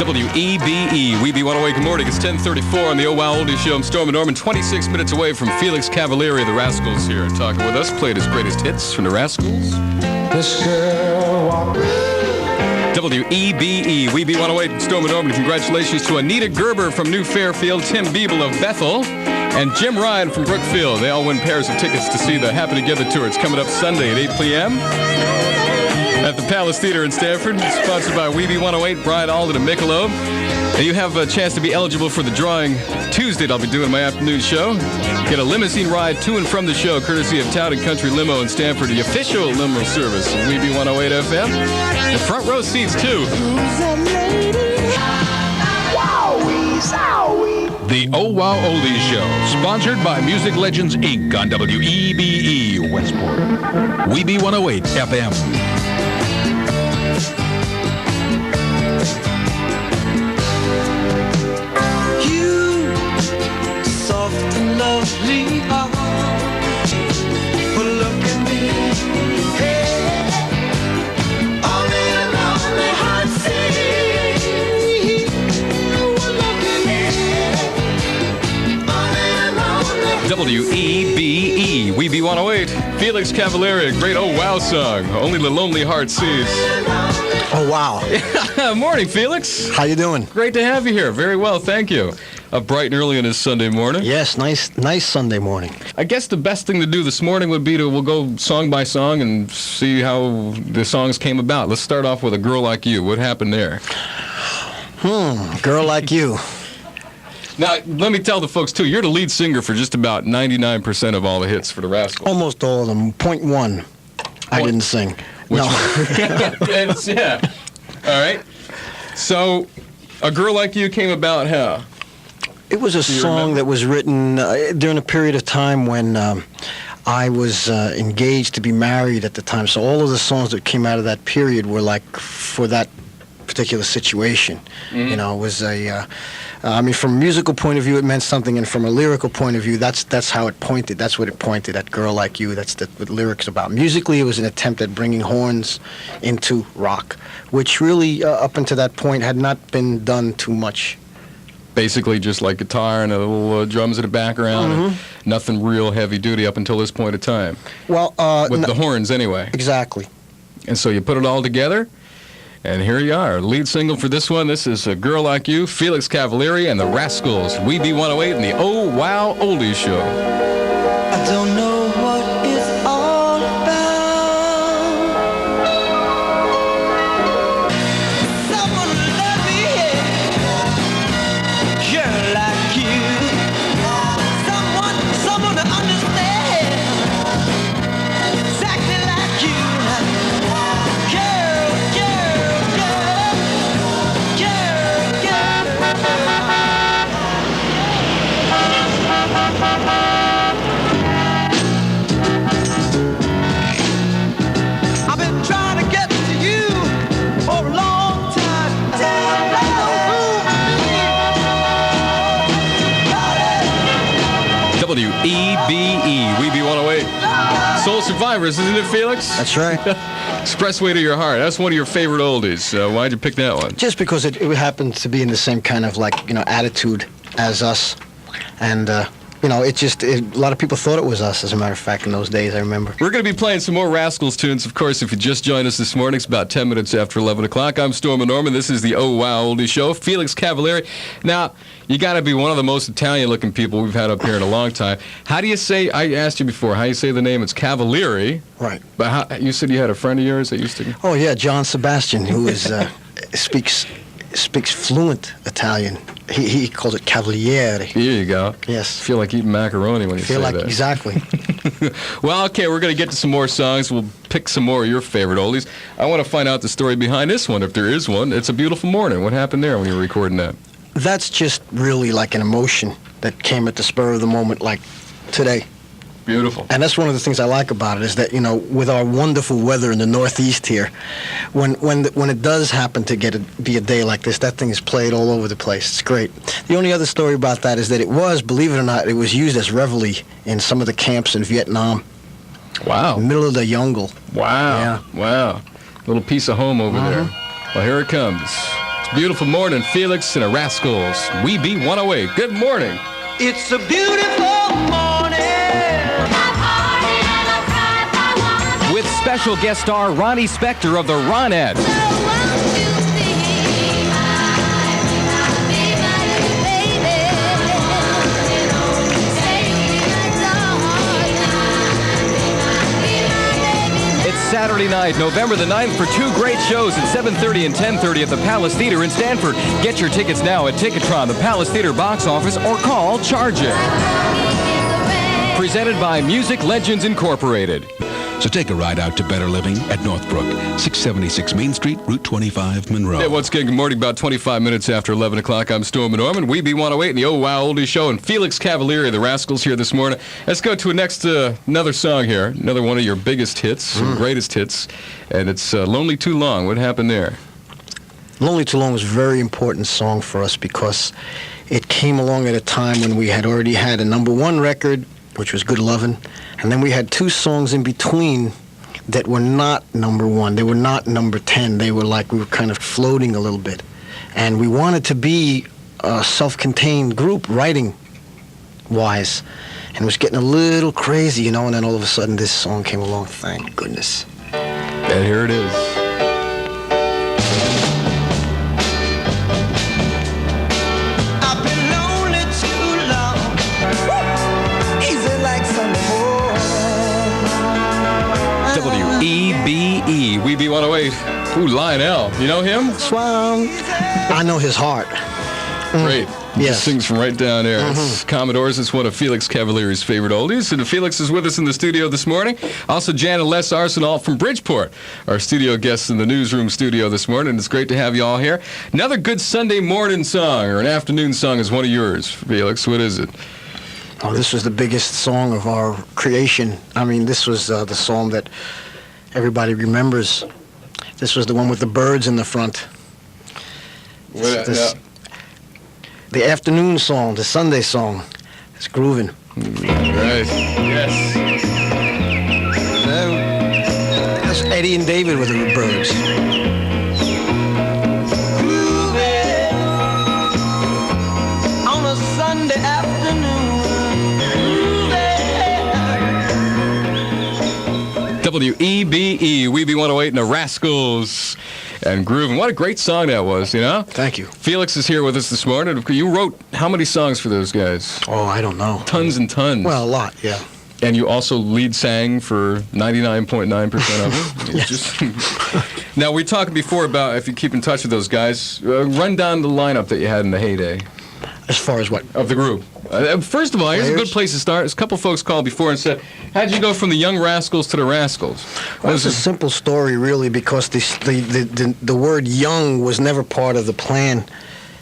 WEBE, Weeby 108, good morning. It's 10:34 on the Oh Wow Oldies Show. I'm Storm and Norman, 26 minutes away from Felix Cavaliere of the Rascals here, talking with us. Played his greatest hits from the Rascals. This girl walked. WEBE, Weeby 108, Storm and Norman. Congratulations to Anita Gerber from New Fairfield, Tim Biebel of Bethel, and Jim Ryan from Brookfield. They all win pairs of tickets to see the Happy Together tour. It's coming up Sunday at 8 p.m. at the Palace Theater in Stamford, sponsored by Weeby 108, Brian Alden and Michelob. And you have a chance to be eligible for the drawing Tuesday that I'll be doing my afternoon show. Get a limousine ride to and from the show, courtesy of Town & Country Limo in Stamford, the official limo service of Weeby 108 FM. And front row seats, too. The Oh Wow Oldies Show, sponsored by Music Legends Inc. on WEBE Westport. Weeby 108 FM. Lovely heart, but look at me, hey, only a lonely heart sings. Look at me, only a lonely. WEBE, Weeby 108, Felix Cavaliere, great Oh Wow song, Only the Lonely Heart Sees. Oh, wow. Morning, Felix. How you doing? Great to have you here. Very well, thank you. Up bright and early on this Sunday morning. Yes, nice Sunday morning. I guess the best thing to do this morning would be we'll go song by song and see how the songs came about. Let's start off with A Girl Like You. What happened there? Girl Like You. Now, let me tell the folks, too, you're the lead singer for just about 99% of all the hits for the Rascals. Almost all of them. .1. I didn't sing. Which No. Yeah. All right. So, A Girl Like You came about how? It was a song that was written during a period of time when I was engaged to be married at the time. So all of the songs that came out of that period were like for that particular situation. Mm-hmm. You know, it was I mean, from a musical point of view, it meant something, and from a lyrical point of view, that's how it pointed. That's what it pointed at. Girl Like You. That's what the lyrics about. Musically, it was an attempt at bringing horns into rock, which really, up until that point, had not been done too much. Basically just like guitar and a little drums in the background, and nothing real heavy duty up until this point of time. Well, with the horns anyway. Exactly. And so you put it all together, and here you are. Lead single for this one. This is A Girl Like You, Felix Cavaliere and the Rascals, Weeby 108 and the Oh Wow Oldies Show. I don't know what it's all about. Someone love me, girl like you. Someone to understand exactly like you. Girl, girl, girl, girl, girl. I've been trying to get to you for a long time. There's no room for me. WEBE, Weeby 108. Soul Survivors, isn't it, Felix? That's right. Expressway to Your Heart. That's one of your favorite oldies. Why'd you pick that one? Just because it happened to be in the same kind of attitude as us, and a lot of people thought it was us. As a matter of fact, in those days, I remember. We're going to be playing some more Rascals tunes, of course. If you just joined us this morning, it's about 10 minutes after 11 o'clock. I'm Storm and Norman. This is the Oh Wow Oldie Show. Felix Cavaliere. Now, you got to be one of the most Italian-looking people we've had up here in a long time. How do you say? I asked you before. How do you say the name? It's Cavaliere. Right. But you said you had a friend of yours that used to. Oh yeah, John Sebastian, who is speaks fluent Italian. He calls it Cavaliere. Here you go. Yes. I feel like eating macaroni when you say that. Exactly. Well, okay, we're going to get to some more songs. We'll pick some more of your favorite oldies. I want to find out the story behind this one, if there is one. It's a Beautiful Morning. What happened there when you were recording that? That's just really like an emotion that came at the spur of the moment, like today. Beautiful. And that's one of the things I like about it, is that, with our wonderful weather in the Northeast here, when it does happen to be a day like this, that thing is played all over the place. It's great. The only other story about that is that it was, believe it or not, it was used as reveille in some of the camps in Vietnam. Wow. Middle of the jungle. Wow. Yeah. Wow. Little piece of home over there. Well, here it comes. It's Beautiful morning, Felix and the Rascals. We Be 108. Good morning. It's a beautiful morning. With special guest star Ronnie Spector of the Ronettes. Saturday night, November the 9th, for two great shows at 7:30 and 10:30 at the Palace Theater in Stanford. Get your tickets now at Ticketron, the Palace Theater box office, or call Charge It. Presented by Music Legends Incorporated. So take a ride out to Better Living at Northbrook, 676 Main Street, Route 25, Monroe. Hey, once again, good morning. About 25 minutes after 11 o'clock, I'm Stu Norman. We Be 108 in the Oh Wow Oldies Show, and Felix Cavaliere, the Rascals, here this morning. Let's go to another song here, another one of your biggest hits, greatest hits, and it's Lonely Too Long. What happened there? Lonely Too Long was a very important song for us because it came along at a time when we had already had a #1 record, which was Good Lovin', and then we had two songs in between that were not #1. They were not number 10. They were like we were kind of floating a little bit. And we wanted to be a self-contained group, writing-wise. And it was getting a little crazy, and then all of a sudden this song came along. Thank goodness. And here it is. WEBE, We Be 108. Ooh, Lionel. You know him? Swan. I know his heart. Great. He Yes. just sings from right down there. It's Commodores. It's one of Felix Cavaliere's favorite oldies. And Felix is with us in the studio this morning. Also, Jan and Les Arsenal from Bridgeport, our studio guests in the newsroom studio this morning. It's great to have you all here. Another good Sunday morning song or an afternoon song is one of yours, Felix. What is it? Oh, this was the biggest song of our creation. I mean, this was the song that everybody remembers. This was the one with the birds in the front. The afternoon song, the Sunday song. It's grooving. Right. Yes. That's Eddie and David with the birds. Grooving on a Sunday afternoon. WEBE, We Be 108 and the Rascals and Groovin'. What a great song that was, you know? Thank you. Felix is here with us this morning. You wrote how many songs for those guys? Oh, I don't know. Tons and tons. Well, a lot, yeah. And you also lead sang for 99.9% of it. Yes. Now, we talked before about if you keep in touch with those guys. Run down the lineup that you had in the heyday As far as what? of the group. First of all, here's a good Players? place to start. A couple folks called before and said, how'd you go from the Young Rascals to the Rascals? Well, it's a simple story, really, because the word young was never part of the plan.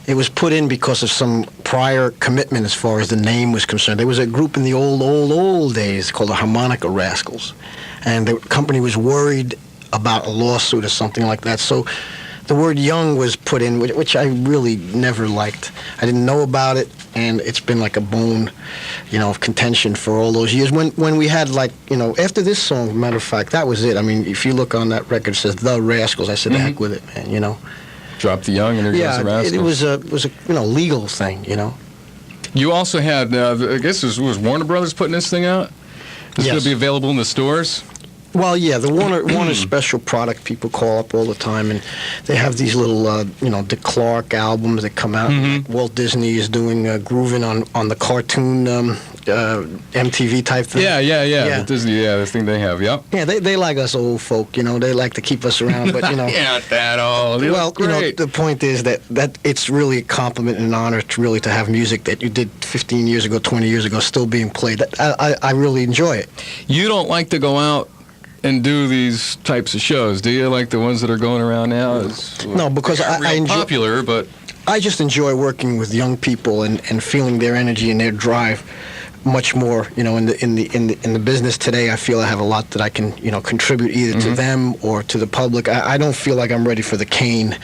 It was put in because of some prior commitment as far as the name was concerned. There was a group in the old days called the Harmonica Rascals, and the company was worried about a lawsuit or something like that. So the word young was put in, which I really never liked. I didn't know about it, and it's been like a bone, of contention for all those years. When we had, after this song, matter of fact, that was it. I mean, if you look on that record, it says The Rascals. I said, the heck with it, man, Drop the Young and there goes the Rascals. it was a legal thing, You also had, I guess it was Warner Brothers putting this thing out? It's going Yes. to be available in the stores? Well, yeah, the Warner special product people call up all the time, and they have these little, Dick Clark albums that come out. Like Walt Disney is doing grooving on the cartoon MTV type thing. Yeah. Yeah. The Disney, this thing they have, yep. Yeah, they like us old folk, They like to keep us around, but, Yeah, not that old. You Well, look great. the point is that it's really a compliment and an honor to have music that you did 15 years ago, 20 years ago, still being played. I really enjoy it. You don't like to go out and do these types of shows, do you? Like the ones that are going around now? No, because I enjoy... popular, but I just enjoy working with young people and feeling their energy and their drive much more. In the business today, I feel I have a lot that I can contribute either to them or to the public. I don't feel like I'm ready for the cane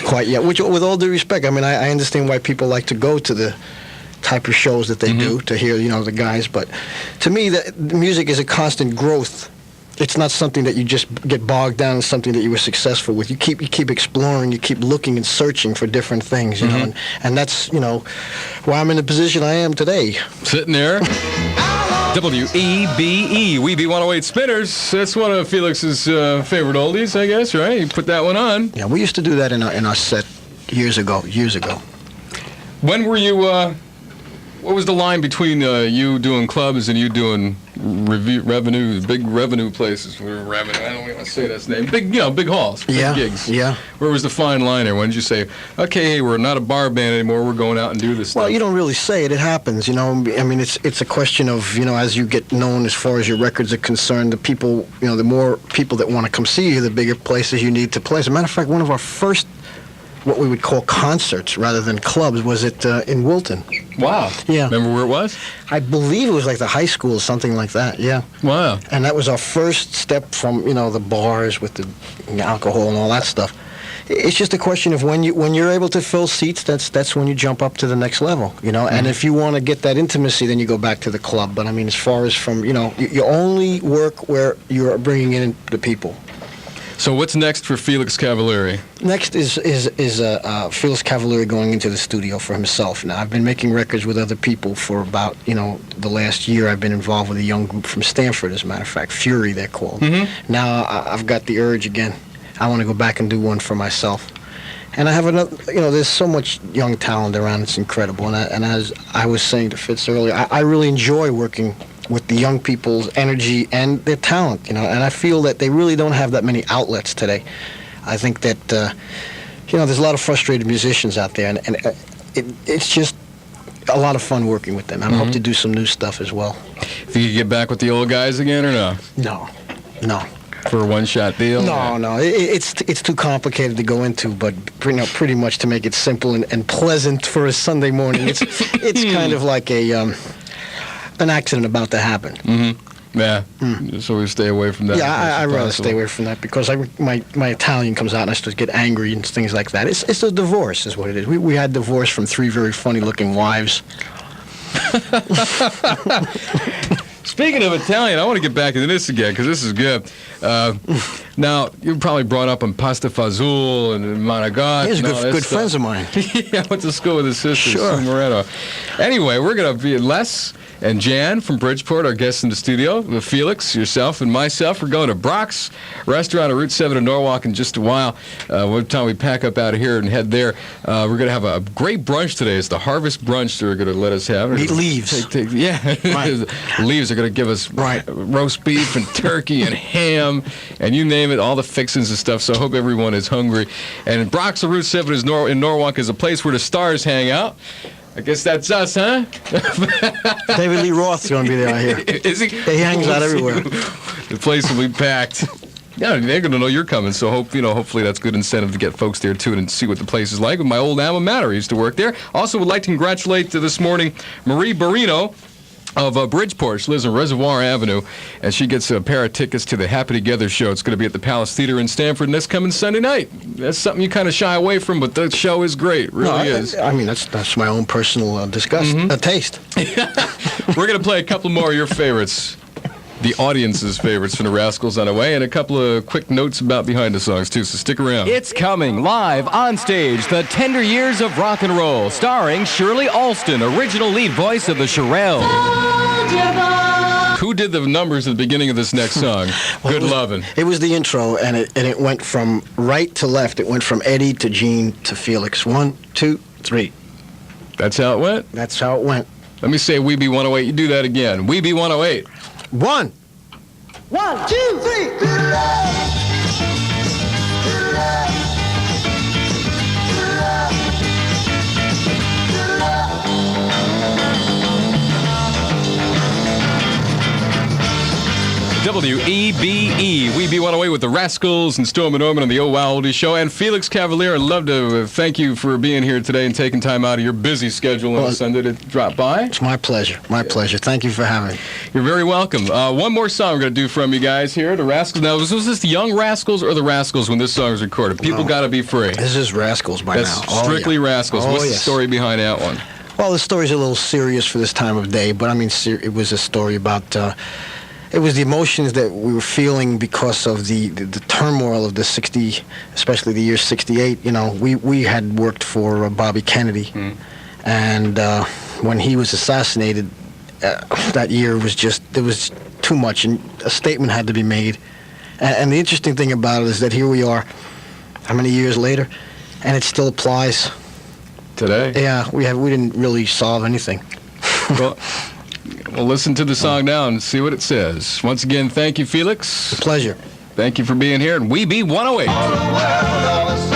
quite yet. Which, with all due respect, I mean I understand why people like to go to the type of shows that they do to hear the guys. But to me, the music is a constant growth. it's not something that you just get bogged down in something that you were successful with. You keep exploring, you keep looking and searching for different things, you know, and that's, you know, why I'm in the position I am today. Sitting there. WEBE, Weeby 108 Spinners. That's one of Felix's favorite oldies, I guess, right? You put that one on. Yeah, we used to do that in our set years ago. When were you, what was the line between you doing clubs and you doing big revenue places? Revenue, I don't want to say that's name. Big halls, big gigs. Yeah. Where was the fine line there? When did you say, okay, hey, we're not a bar band anymore, we're going out and do this stuff? Well, you don't really say it. It happens, you know. I mean, it's a question of, you know, as you get known as far as your records are concerned, the people, you know, the more people that want to come see you, the bigger places you need to play. As a matter of fact, one of our first, what we would call concerts rather than clubs, was in Wilton. Wow. Yeah. Remember where it was? I believe it was like the high school or something like that, yeah. Wow. And that was our first step from, you know, the bars with the alcohol and all that stuff. It's just a question of when you're able to fill seats, that's when you jump up to the next level, you know. And if you want to get that intimacy, then you go back to the club. But I mean, as far as from, you know, you only work where you're bringing in the people. So what's next for Felix Cavaliere? Next is Felix Cavaliere going into the studio for himself. Now, I've been making records with other people for about, you know, the last year. I've been involved with a young group from Stanford, as a matter of fact, Fury, they're called. Now I've got the urge again. I want to go back and do one for myself. And I have another, you know, there's so much young talent around, it's incredible. And as I was saying to Fitz earlier, I really enjoy working with the young people's energy and their talent, you know, and I feel that they really don't have that many outlets today. I think that, you know, there's a lot of frustrated musicians out there, and it's just a lot of fun working with them. I hope to do some new stuff as well. Think you get back with the old guys again or no? No. For a one-shot deal? No. It's too complicated to go into, but pretty much to make it simple and pleasant for a Sunday morning. It's kind of like an accident about to happen. Yeah. So we stay away from that. Yeah, I'd rather stay away from that because my Italian comes out and I start to get angry and things like that. It's a divorce is what it is. We had divorce from 3 very funny-looking wives. Speaking of Italian, I want to get back into this again because this is good. Now, you probably brought up on pasta fazool and Monagot. He's good friends of mine. Yeah, I went to school with his sister, Sure. Sue Moreno. Anyway, we're going to be Les and Jan from Bridgeport, our guests in the studio. With Felix, yourself, and myself. We're going to Brock's Restaurant on Route 7 in Norwalk in just a while. One time we pack up out of here and head there. We're going to have a great brunch today. It's the Harvest Brunch they're going to let us have. Meat leaves. Yeah. Right. Leaves are going to give us roast beef and turkey and ham and you name it, all the fixings and stuff. So I hope everyone is hungry. And Brock's on Route 7 in Norwalk is a place where the stars hang out. I guess that's us, huh? David Lee Roth's going to be there, I hear. Is he? He hangs out everywhere. The place will be packed. Yeah, they're going to know you're coming, so hopefully that's good incentive to get folks there, too, and see what the place is like. With my old alma mater, I used to work there. Also would like to congratulate this morning Marie Barino of Bridgeport. She lives on Reservoir Avenue, and she gets a pair of tickets to the Happy Together show. It's going to be at the Palace Theater in Stanford, and that's coming Sunday night. That's something you kind of shy away from, but the show is great. It really is. I mean, that's my own personal taste. We're going to play a couple more of your favorites. The audience's favorites from the Rascals on the way, and a couple of quick notes about behind the songs, too, so stick around. It's coming live on stage, The Tender Years of Rock and Roll, starring Shirley Alston, original lead voice of the Shirelles. Who did the numbers at the beginning of this next song? Good lovin'. It was the intro, and it went from right to left. It went from Eddie to Gene to Felix. 1, 2, 3. That's how it went? That's how it went. Let me say We Be 108. You do that again. We Be 108. 1. 1, 2, 3. WEBE. We Be 108 with the Rascals and Storm and Norman on the Oh Wow Oldies Show. And Felix Cavaliere, I'd love to thank you for being here today and taking time out of your busy schedule on Sunday to drop by. It's my pleasure. My pleasure. Thank you for having me. You're very welcome. One more song we're going to do from you guys here, the Rascals. Now, was this the Young Rascals or the Rascals when this song was recorded? People got to be free. This is Rascals by That's now. strictly Rascals. What's the story behind that one? Well, the story's a little serious for this time of day, but I mean, it was a story about... It was the emotions that we were feeling because of the turmoil of the 60, especially the year 68. You know, we had worked for Bobby Kennedy, and when he was assassinated, that year was just, there was too much, and a statement had to be made. And the interesting thing about it is that here we are, how many years later, and it still applies. Today? Yeah, we didn't really solve anything. Well, we'll listen to the song now and see what it says. Once again, thank you, Felix. Pleasure. Thank you for being here, and We Be 108. All the world over